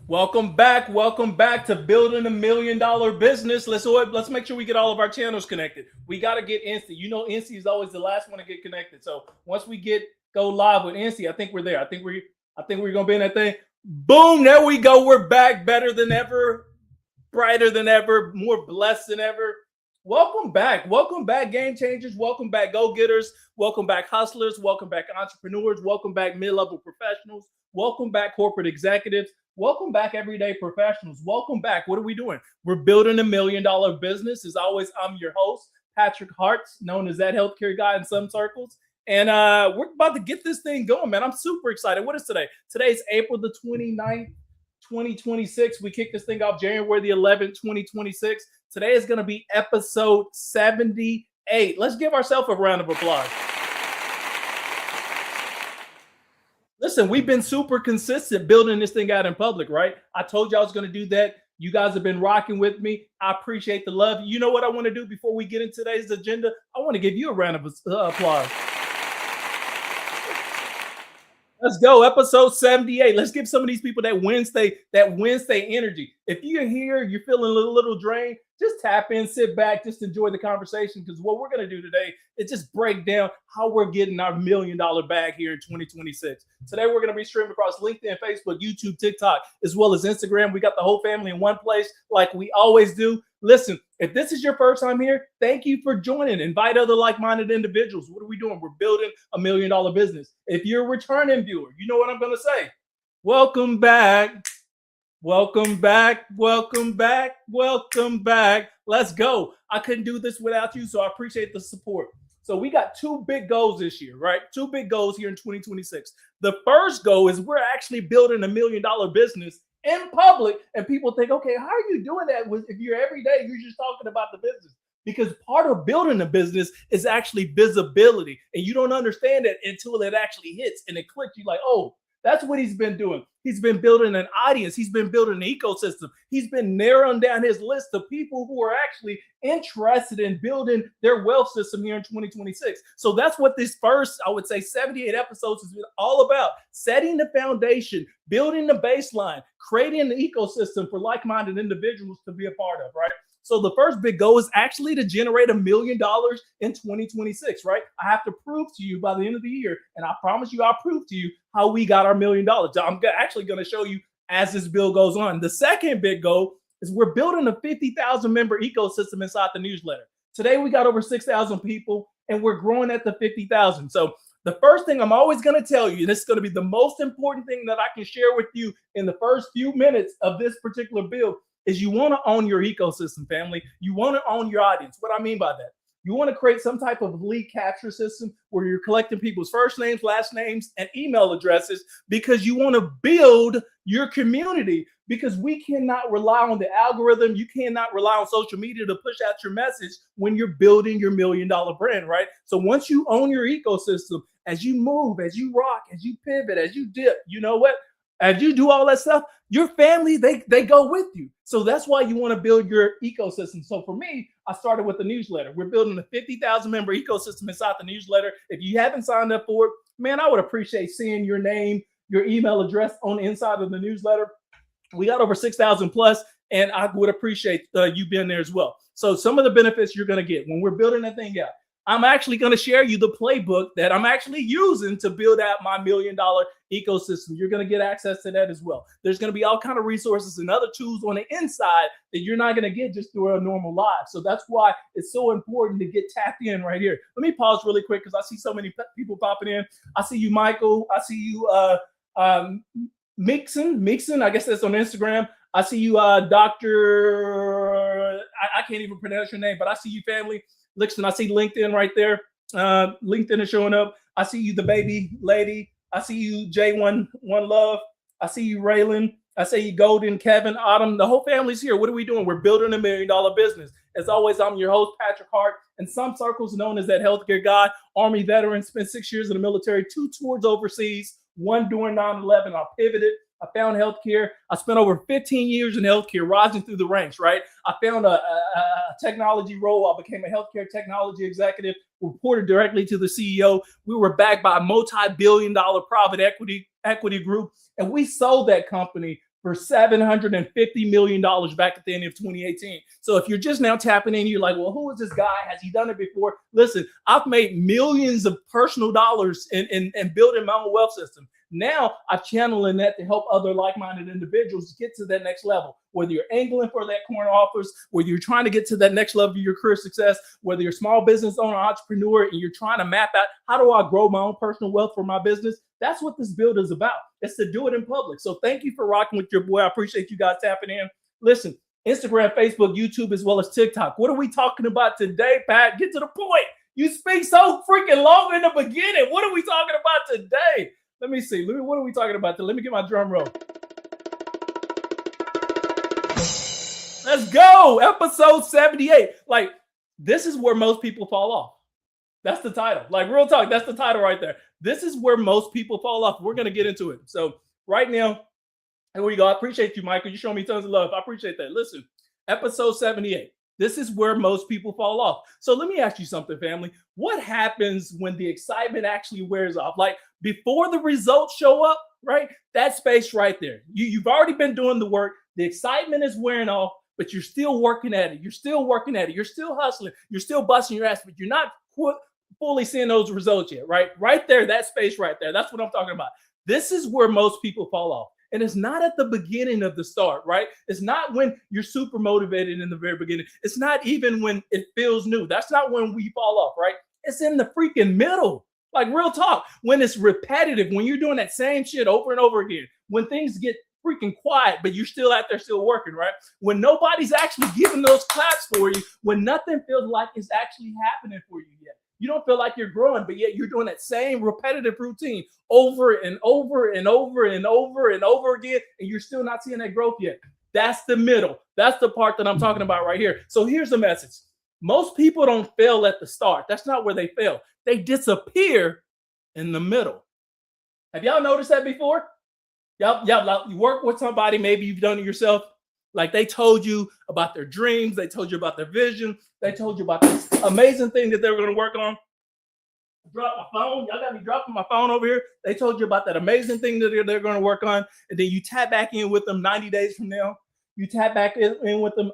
Welcome back. Welcome back to Building $1 Million Business. Let's make sure we get all of our channels connected. We got to get Insta. You know, Insta is always the last one to get connected. So once we go live with Insta, I think we're there. I think we're gonna be in that thing. Boom! There we go. We're back, better than ever, brighter than ever, more blessed than ever. Welcome back. Welcome back, game changers. Welcome back, go-getters. Welcome back, hustlers. Welcome back, entrepreneurs. Welcome back, mid-level professionals. Welcome back, corporate executives. Welcome back, everyday professionals. Welcome back. What are we doing? We're building $1 million business. As always, I'm your host, Patrick Hart, known as that healthcare guy in some circles. And we're about to get this thing going, man. I'm super excited. What is today? Today's April the 29th, 2026. We kicked this thing off January the 11th, 2026. Today is going to be episode 78. Let's give ourselves a round of applause. Listen, we've been super consistent building this thing out in public, right? I told you I was going to do that. You guys have been rocking with me. I appreciate the love. You know what I want to do before we get into today's agenda? I want to give you a round of applause. Let's go, episode 78. Let's give some of these people that Wednesday energy. If you're here, you're feeling a little drained, just tap in, sit back, just enjoy the conversation. Because what we're going to do today is just break down how we're getting our $1 million bag here in 2026. Today, we're going to be streaming across LinkedIn, Facebook, YouTube, TikTok, as well as Instagram. We got the whole family in one place like we always do. Listen, if this is your first time here, thank you for joining. Invite other like-minded individuals. What are we doing? We're building $1 million business. If you're a returning viewer, you know what I'm going to say. Welcome back. Welcome back. Welcome back. Welcome back. Let's go. I couldn't do this without you, so I appreciate the support. So we got two big goals this year, right? Two big goals here in 2026. The first goal is we're actually building $1 million business in public, and people think, okay, how are you doing that if you're every day you're just talking about the business? Because part of building a business is actually visibility, and you don't understand that until it actually hits and it clicks. You're like, oh, that's what he's been doing. He's been building an audience. He's been building an ecosystem. He's been narrowing down his list of people who are actually interested in building their wealth system here in 2026. So that's what this first, I would say, 78 episodes has been all about: setting the foundation, building the baseline, creating an ecosystem for like-minded individuals to be a part of, right? So the first big goal is actually to generate $1 million in 2026, right? I have to prove to you by the end of the year, and I promise you I'll prove to you how we got our $1 million. I'm actually going to show you as this build goes on. The second big goal is we're building a 50,000 member ecosystem inside the newsletter. Today we got over 6,000 people, and we're growing at the 50,000. So the first thing I'm always going to tell you, and this is going to be the most important thing that I can share with you in the first few minutes of this particular build, is you want to own your ecosystem, family. You want to own your audience. What I mean by that, you want to create some type of lead capture system where you're collecting people's first names, last names, and email addresses, because you want to build your community. Because we cannot rely on the algorithm. You cannot rely on social media to push out your message when you're building your $1 million brand, right? So once you own your ecosystem, as you move, as you rock, as you pivot, as you dip, you know what? As you do all that stuff, your family, they go with you. So that's why you want to build your ecosystem. So for me, I started with the newsletter. We're building a 50,000 member ecosystem inside the newsletter. If you haven't signed up for it, man, I would appreciate seeing your name, your email address on the inside of the newsletter. We got over 6,000 plus, and I would appreciate you being there as well. So some of the benefits you're going to get when we're building that thing out, I'm actually going to share you the playbook that I'm actually using to build out my $1 million ecosystem. You're going to get access to that as well. There's going to be all kinds of resources and other tools on the inside that you're not going to get just through a normal live. So that's why it's so important to get tapped in right here. Let me pause really quick because I see so many people popping in. I see you, Michael. I see you, Mixon. I guess that's on Instagram. I see you, Dr. I can't even pronounce your name, but I see you, family. Listen, I see LinkedIn right there. LinkedIn is showing up. I see you, the baby lady. I see you, J1 Love. I see you, Raylan. I see you, Golden, Kevin, Autumn. The whole family's here. What are we doing? We're building $1 million business. As always, I'm your host, Patrick Hart. In some circles, known as that healthcare guy, Army veteran, spent 6 years in the military, 2 tours overseas, 1 during 9/11. I pivoted. I found healthcare. I spent over 15 years in healthcare, rising through the ranks, right? I found a technology role. I became a healthcare technology executive, reported directly to the CEO. We were backed by a multi-billion-dollar private equity group, and we sold that company for $750 million back at the end of 2018. So if you're just now tapping in, you're like, well, who is this guy? Has he done it before? Listen, I've made millions of personal dollars in building my own wealth system. Now I've channeling that to help other like-minded individuals get to that next level. Whether you're angling for that corner offers, whether you're trying to get to that next level of your career success, whether you're a small business owner, entrepreneur, and you're trying to map out how do I grow my own personal wealth for my business, that's what this build is about. It's to do it in public. So thank you for rocking with your boy. I appreciate you guys tapping in. Listen, Instagram, Facebook, YouTube, as well as TikTok. What are we talking about today, Pat? Get to the point. You speak so freaking long in the beginning. What are we talking about today? Let me see. What are we talking about? Let me get my drum roll. Let's go. Episode 78. Like, this is where most people fall off. That's the title. Like, real talk, that's the title right there. This is where most people fall off. We're going to get into it. So right now, here we go. I appreciate you, Michael. You show me tons of love. I appreciate that. Listen, episode 78. This is where most people fall off. So let me ask you something, family. What happens when the excitement actually wears off? Like, before the results show up, right? That space right there. You've already been doing the work. The excitement is wearing off, but you're still working at it. You're still working at it. You're still hustling. You're still busting your ass, but you're not fully seeing those results yet, right? Right there, that space right there. That's what I'm talking about. This is where most people fall off. And it's not at the beginning of the start, right? It's not when you're super motivated in the very beginning. It's not even when it feels new. That's not when we fall off, right? It's in the freaking middle. Like, real talk, when it's repetitive, when you're doing that same shit over and over again, when things get freaking quiet, but you're still out there still working, right? When nobody's actually giving those claps for you, when nothing feels like it's actually happening for you yet. You don't feel like you're growing, but yet you're doing that same repetitive routine over and over and over and over and over again, and you're still not seeing that growth yet. That's the middle. That's the part that I'm talking about right here. So here's the message. Most people don't fail at the start. That's not where they fail. They disappear in the middle. Have y'all noticed that before? Y'all you work with somebody, maybe you've done it yourself. Like, they told you about their dreams. They told you about their vision. They told you about this amazing thing that they were going to work on. Drop my phone. Y'all got me dropping my phone over here. They told you about that amazing thing that they're going to work on. And then you tap back in with them 90 days from now. You tap back in with them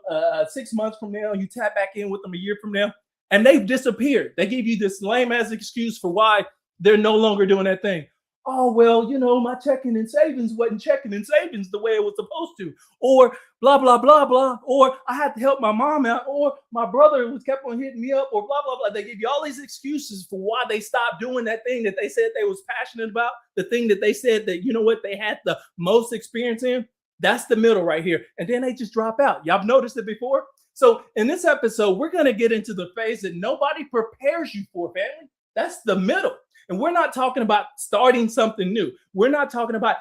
6 months from now. You tap back in with them a year from now. And they've disappeared. They give you this lame ass excuse for why they're no longer doing that thing. Oh, well, you know, my checking and savings wasn't checking and savings the way it was supposed to, or blah, blah, blah, blah, or I had to help my mom out, or my brother was kept on hitting me up, or blah, blah, blah. They give you all these excuses for why they stopped doing that thing that they said they was passionate about, the thing that they said that, you know what, they had the most experience in. That's the middle right here. And then they just drop out. Y'all have noticed it before? So in this episode, we're going to get into the phase that nobody prepares you for, family. That's the middle. And we're not talking about starting something new. We're not talking about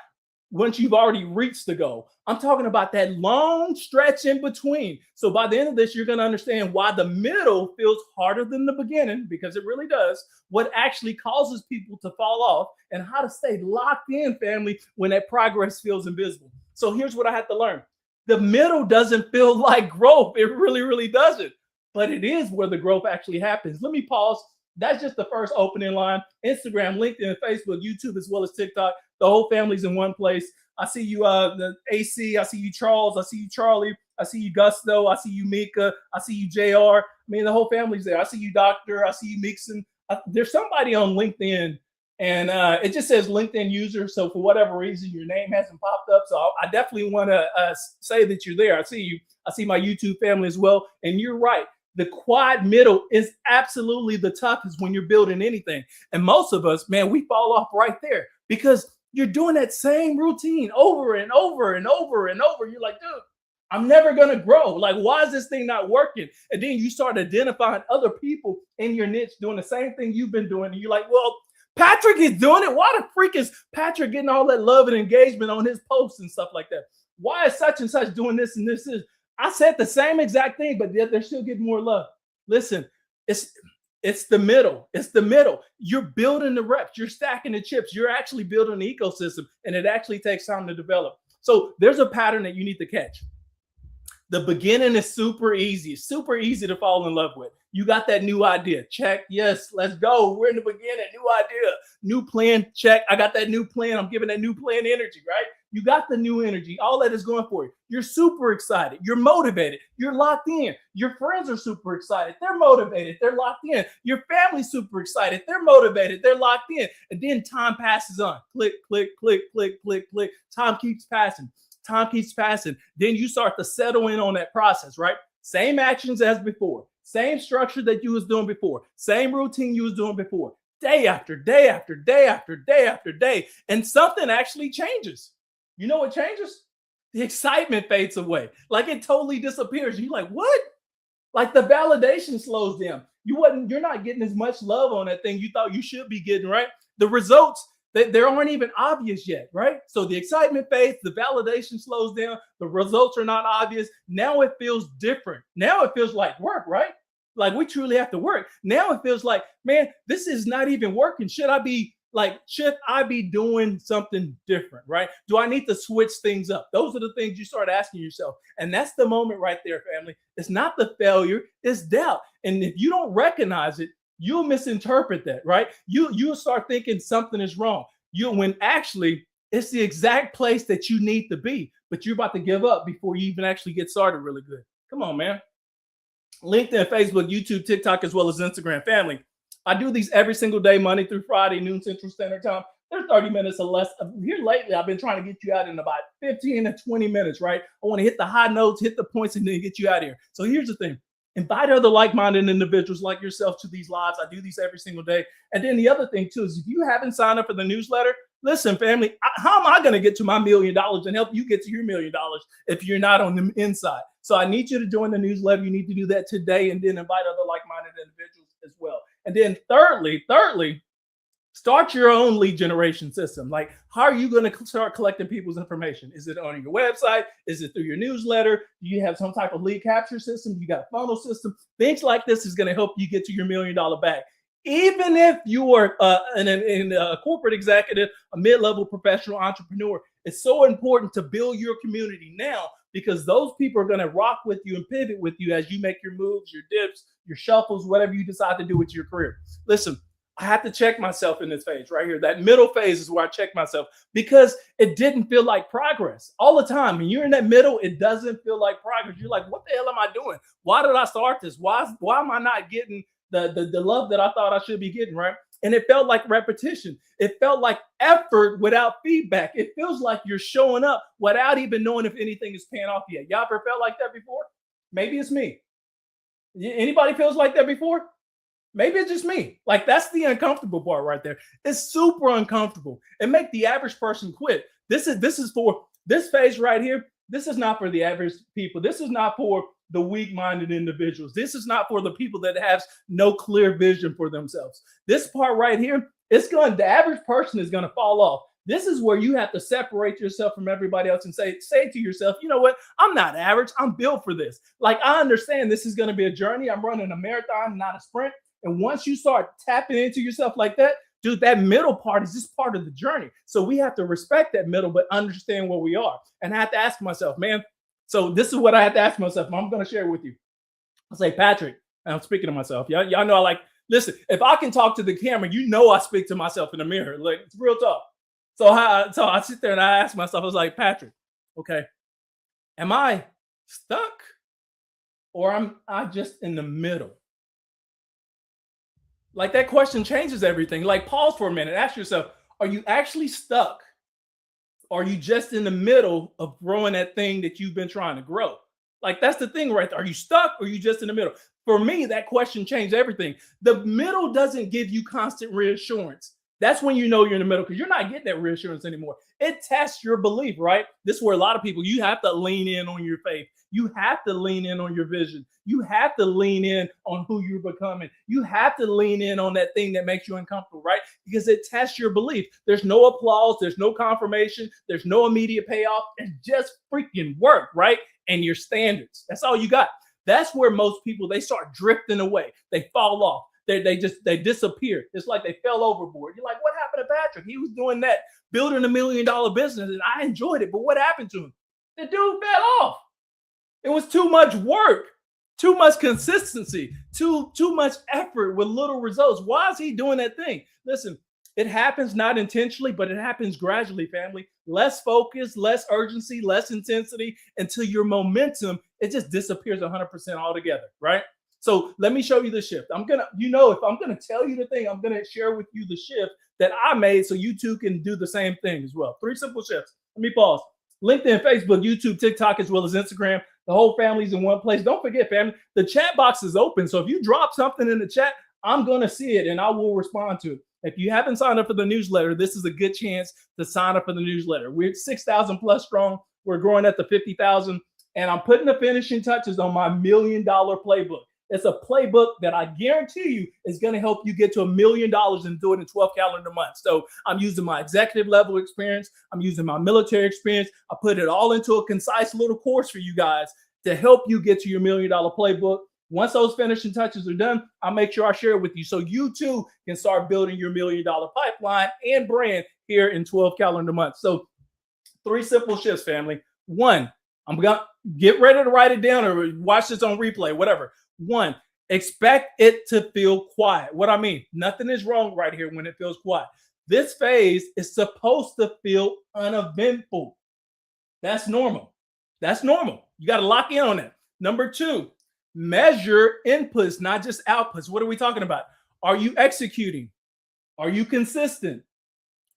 once you've already reached the goal. I'm talking about that long stretch in between. So by the end of this, you're going to understand why the middle feels harder than the beginning, because it really does, what actually causes people to fall off, and how to stay locked in, family, when that progress feels invisible. So here's what I had to learn. The middle doesn't feel like growth. It really, really doesn't. But it is where the growth actually happens. Let me pause. That's just the first opening line. Instagram, LinkedIn, Facebook, YouTube, as well as TikTok. The whole family's in one place. I see you, the AC. I see you, Charles. I see you, Charlie. I see you, Gusto. I see you, Mika. I see you, JR. I mean, the whole family's there. I see you, Doctor. I see you, Mixon. There's somebody on LinkedIn, and it just says LinkedIn user. So for whatever reason, your name hasn't popped up. So I definitely want to say that you're there. I see you. I see my YouTube family as well. And you're right. The quad middle is absolutely the toughest when you're building anything. And most of us, man, we fall off right there because you're doing that same routine over and over and over and over. You're like, dude, I'm never going to grow. Like, why is this thing not working? And then you start identifying other people in your niche doing the same thing you've been doing. And you're like, well, Patrick is doing it. Why the freak is Patrick getting all that love and engagement on his posts and stuff like that? Why is such and such doing this and this is? I said the same exact thing, but they're still getting more love. Listen, it's the middle. It's the middle. You're building the reps. You're stacking the chips. You're actually building an ecosystem, and it actually takes time to develop. So there's a pattern that you need to catch. The beginning is super easy to fall in love with. You got that new idea. Check. Yes, let's go. We're in the beginning. New idea. New plan. Check. I got that new plan. I'm giving that new plan energy, right? You got the new energy. All that is going for you. You're super excited. You're motivated. You're locked in. Your friends are super excited. They're motivated. They're locked in. Your family's super excited. They're motivated. They're locked in. And then time passes on. Click, click, click, click, click, click. Time keeps passing. Time keeps passing. Then you start to settle in on that process, right? Same actions as before. Same structure that you was doing before. Same routine you was doing before. Day after day after day after day after day. And something actually changes. You know what changes? The excitement fades away. Like it totally disappears. You're like, what? Like the validation slows down. You're not getting as much love on that thing you thought you should be getting, right? The results, they aren't even obvious yet, right? So the excitement fades, the validation slows down, the results are not obvious. Now it feels different. Now it feels like work, right? Like we truly have to work. Now it feels like, man, this is not even working. Should I be doing something different, right? Do I need to switch things up? Those are the things you start asking yourself. And that's the moment right there, family. It's not the failure, it's doubt. And if you don't recognize it, you'll misinterpret that, right? You'll start thinking something is wrong. When actually it's the exact place that you need to be, but you're about to give up before you even actually get started really good. Come on, man. LinkedIn, Facebook, YouTube, TikTok, as well as Instagram. Family, I do these every single day, Monday through Friday, noon Central Standard Time. They're 30 minutes or less. Here lately, I've been trying to get you out in about 15 to 20 minutes, right? I want to hit the high notes, hit the points, and then get you out of here. So here's the thing. Invite other like-minded individuals like yourself to these lives. I do these every single day. And then the other thing, too, is if you haven't signed up for the newsletter, listen, family, how am I going to get to my $1 million and help you get to your $1 million if you're not on the inside? So I need you to join the newsletter. You need to do that today and then invite other like-minded individuals as well. And then thirdly, start your own lead generation system. Like, how are you going to start collecting people's information? Is it on your website? Is it through your newsletter? Do you have some type of lead capture system? You got a funnel system? Things like this is going to help you get to your $1 million bag. Even if you are a corporate executive, a mid-level professional entrepreneur, it's so important to build your community now because those people are going to rock with you and pivot with you as you make your moves, your dips, your shuffles, whatever you decide to do with your career. Listen, I have to check myself in this phase right here. That middle phase is where I check myself because it didn't feel like progress all the time. When you're in that middle, it doesn't feel like progress. You're like, what the hell am I doing? Why did I start this? Why am I not getting the love that I thought I should be getting, right? And it felt like repetition. It felt like effort without feedback. It feels like you're showing up without even knowing if anything is paying off yet. Y'all ever felt like that before? Maybe it's me. Anybody feels like that before? Maybe it's just me. Like that's the uncomfortable part right there. It's super uncomfortable. It make the average person quit. This is for this phase right here. This is not for the average people. This is not for the weak-minded individuals. This is not for the people that have no clear vision for themselves. This part right here, the average person is going to fall off. This is where you have to separate yourself from everybody else and say to yourself, you know what? I'm not average. I'm built for this. Like I understand this is going to be a journey. I'm running a marathon, not a sprint. And once you start tapping into yourself like that, dude, that middle part is just part of the journey. So we have to respect that middle, but understand where we are. And I have to ask myself, man, so this is what I have to ask myself. I'm going to share with you. I'll say, Patrick, and I'm speaking to myself. Y'all know listen, if I can talk to the camera, you know I speak to myself in the mirror. Like, it's real talk. So I sit there and I ask myself, I was like, Patrick, okay, am I stuck or am I just in the middle? Like that question changes everything. Like pause for a minute, ask yourself, are you actually stuck? Or are you just in the middle of growing that thing that you've been trying to grow? Like that's the thing right there. Are you stuck or are you just in the middle? For me, that question changed everything. The middle doesn't give you constant reassurance. That's when you know you're in the middle because you're not getting that reassurance anymore. It tests your belief, right? This is where a lot of people, you have to lean in on your faith. You have to lean in on your vision. You have to lean in on who you're becoming. You have to lean in on that thing that makes you uncomfortable, right? Because it tests your belief. There's no applause. There's no confirmation. There's no immediate payoff. It's just freaking work, right? And your standards. That's all you got. That's where most people, they start drifting away. They fall off. They disappear. It's like they fell overboard. You're like, what happened to Patrick? He was doing that, building $1 million business, and I enjoyed it. But what happened to him? The dude fell off. It was too much work, too much consistency, too much effort with little results. Why is he doing that thing? Listen, It happens not intentionally, but it happens gradually, family. Less focus, less urgency, less intensity until your momentum, it just disappears 100% altogether, right? So let me show you the shift. I'm gonna, if I'm gonna tell you the thing, I'm gonna share with you the shift that I made so you too can do the same thing as well. 3 simple shifts. Let me pause. LinkedIn, Facebook, YouTube, TikTok, as well as Instagram. The whole family's in one place. Don't forget, family, the chat box is open. So if you drop something in the chat, I'm going to see it and I will respond to it. If you haven't signed up for the newsletter, this is a good chance to sign up for the newsletter. We're 6,000 plus strong. We're growing at the 50,000. And I'm putting the finishing touches on my $1 million playbook. It's a playbook that I guarantee you is going to help you get to $1 million and do it in 12 calendar months. So I'm using my executive level experience. I'm using my military experience. I put it all into a concise little course for you guys to help you get to your $1 million playbook. Once those finishing touches are done, I'll make sure I share it with you so you too can start building your $1 million pipeline and brand here in 12 calendar months. So 3 simple shifts, family. 1, I'm going to get ready to write it down or watch this on replay, whatever. 1, expect it to feel quiet. What I mean, nothing is wrong right here when it feels quiet. This phase is supposed to feel uneventful. That's normal. That's normal. You got to lock in on that. Number 2, measure inputs, not just outputs. What are we talking about? Are you executing? Are you consistent?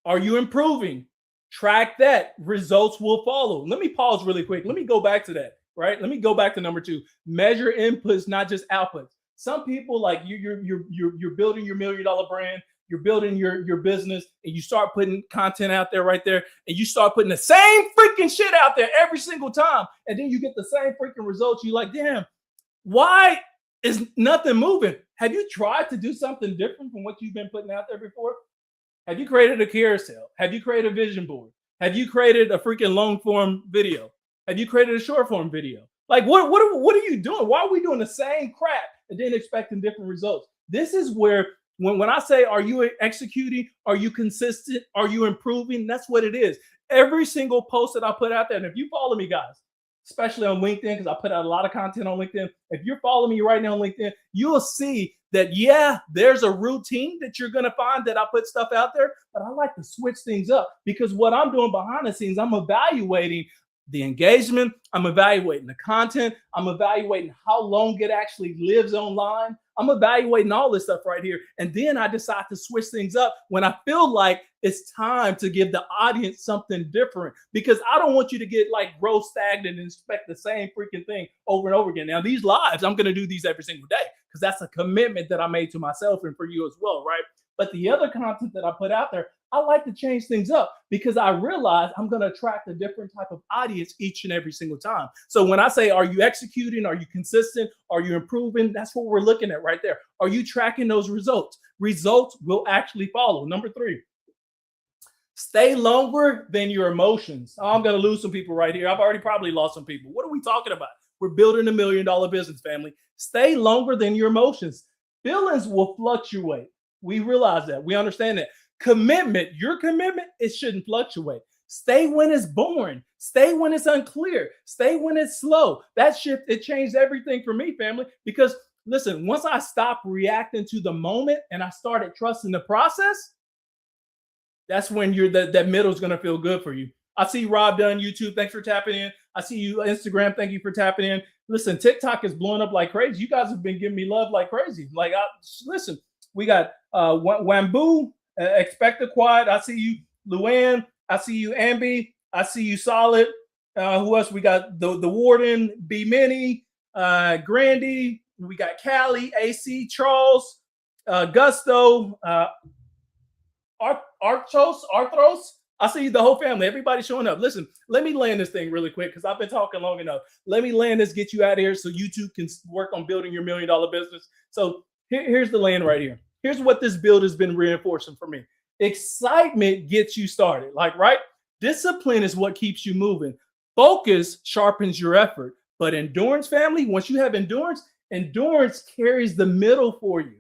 Are you improving? Track that. Results will follow. Let me pause really quick. Let me go back to that. Right? Let me go back to number 2. Measure inputs, not just outputs. Some people, like you're building your $1 million brand, you're building your business, and you start putting content out there right there, and you start putting the same freaking shit out there every single time, and then you get the same freaking results. You're like, damn, why is nothing moving? Have you tried to do something different from what you've been putting out there before? Have you created a carousel? Have you created a vision board? Have you created a freaking long form video? Have you created a short form video? Like what are you doing? Why are we doing the same crap and then expecting different results? This is where when I say, are you executing? Are you consistent? Are you improving? That's what it is. Every single post that I put out there, and if you follow me, guys, especially on LinkedIn, because I put out a lot of content on LinkedIn. If you're following me right now on LinkedIn, you'll see that, yeah, there's a routine that you're going to find that I put stuff out there, but I like to switch things up because what I'm doing behind the scenes, I'm evaluating the engagement, I'm evaluating the content, I'm evaluating how long it actually lives online. I'm evaluating all this stuff right here. And then I decide to switch things up when I feel like it's time to give the audience something different, because I don't want you to get like grow stagnant and expect the same freaking thing over and over again. Now, these lives, I'm going to do these every single day because that's a commitment that I made to myself and for you as well, right? But the other content that I put out there, I like to change things up because I realize I'm going to attract a different type of audience each and every single time. So when I say, are you executing? Are you consistent? Are you improving? That's what we're looking at right there. Are you tracking those results? Results will actually follow. Number 3, stay longer than your emotions. Oh, I'm going to lose some people right here. I've already probably lost some people. What are we talking about? We're building $1 million business, family. Stay longer than your emotions. Feelings will fluctuate. We realize that. We understand that. Commitment, your commitment, it shouldn't fluctuate. Stay when it's boring. Stay when it's unclear. Stay when it's slow. That shift, it changed everything for me, family. Because listen, once I stopped reacting to the moment and I started trusting the process, that's when that middle is going to feel good for you. I see Rob Dunn, YouTube. Thanks for tapping in. I see you, Instagram. Thank you for tapping in. Listen, TikTok is blowing up like crazy. You guys have been giving me love like crazy. Listen, we got Wamboo, Expect the Quiet. I see you, Luann. I see you, Ambi. I see you, Solid. Who else? We got the Warden, B Mini, Grandy. We got Callie, AC, Charles, Gusto, Arthros. I see the whole family. Everybody's showing up. Listen, let me land this thing really quick because I've been talking long enough. Let me land this, get you out of here so you too can work on building your $1 million business. So here's the land right here. Here's what this build has been reinforcing for me. Excitement gets you started. Right? Discipline is what keeps you moving. Focus sharpens your effort. But endurance, family, once you have endurance carries the middle for you.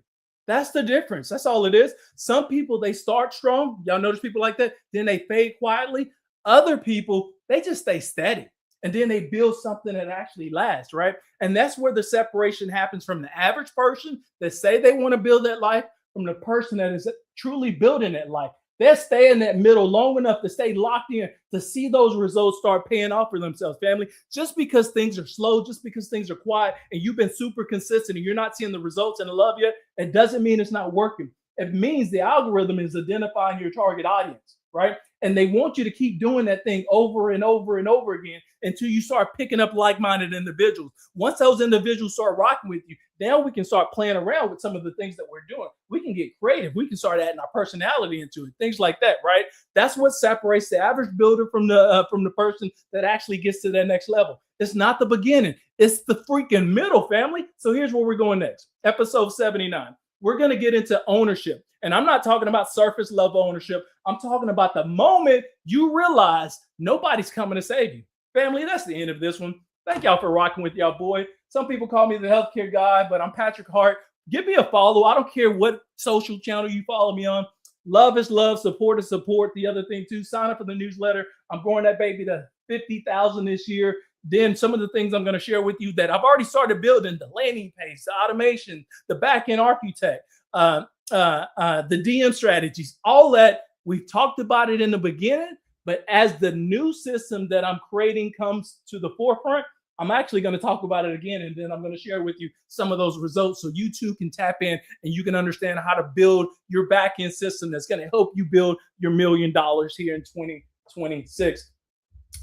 That's the difference. That's all it is. Some people, they start strong. Y'all notice people like that. Then they fade quietly. Other people, they just stay steady. And then they build something that actually lasts, right? And that's where the separation happens from the average person that say they want to build that life from the person that is truly building that life. They'll stay in that middle long enough to stay locked in to see those results start paying off for themselves, family. Just because things are slow, just because things are quiet, and you've been super consistent and you're not seeing the results and the love yet, it doesn't mean it's not working. It means the algorithm is identifying your target audience, right? And they want you to keep doing that thing over and over and over again until you start picking up like-minded individuals. Once those individuals start rocking with you, now we can start playing around with some of the things that we're doing. We can get creative. We can start adding our personality into it, things like that, right? That's what separates the average builder from the person that actually gets to that next level. It's not the beginning. It's the freaking middle, family. So here's where we're going next. Episode 79. We're going to get into ownership. And I'm not talking about surface level ownership. I'm talking about the moment you realize nobody's coming to save you. Family, that's the end of this one. Thank y'all for rocking with y'all, boy. Some people call me the healthcare guy, but I'm Patrick Hart. Give me a follow. I don't care what social channel you follow me on. Love is love. Support is support. The other thing, too, sign up for the newsletter. I'm growing that baby to 50,000 this year. Then some of the things I'm going to share with you that I've already started building, the landing page, the automation, the back-end architect, the DM strategies, all that. We've talked about it in the beginning, but as the new system that I'm creating comes to the forefront, I'm actually going to talk about it again, and then I'm going to share with you some of those results so you too can tap in and you can understand how to build your back-end system that's going to help you build your $1 million here in 2026.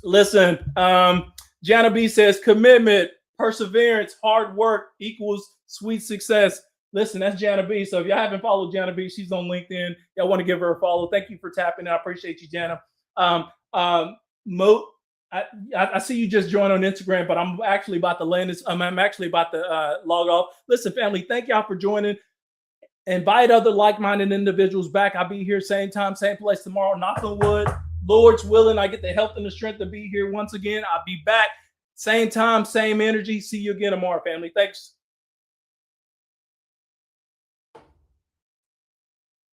Listen, Jana B says commitment, perseverance, hard work equals sweet success. Listen, that's Jana B. So if y'all haven't followed Jana B, she's on LinkedIn. Y'all want to give her a follow. Thank you for tapping in. I appreciate you, Jana. Mo, I see you just joined on Instagram, but I'm actually about to land this. I'm actually about to log off. Listen, family, thank y'all for joining. Invite other like-minded individuals back. I'll be here same time, same place tomorrow. Knock on wood. Lord's willing, I get the health and the strength to be here once again. I'll be back. Same time, same energy. See you again tomorrow, family. Thanks.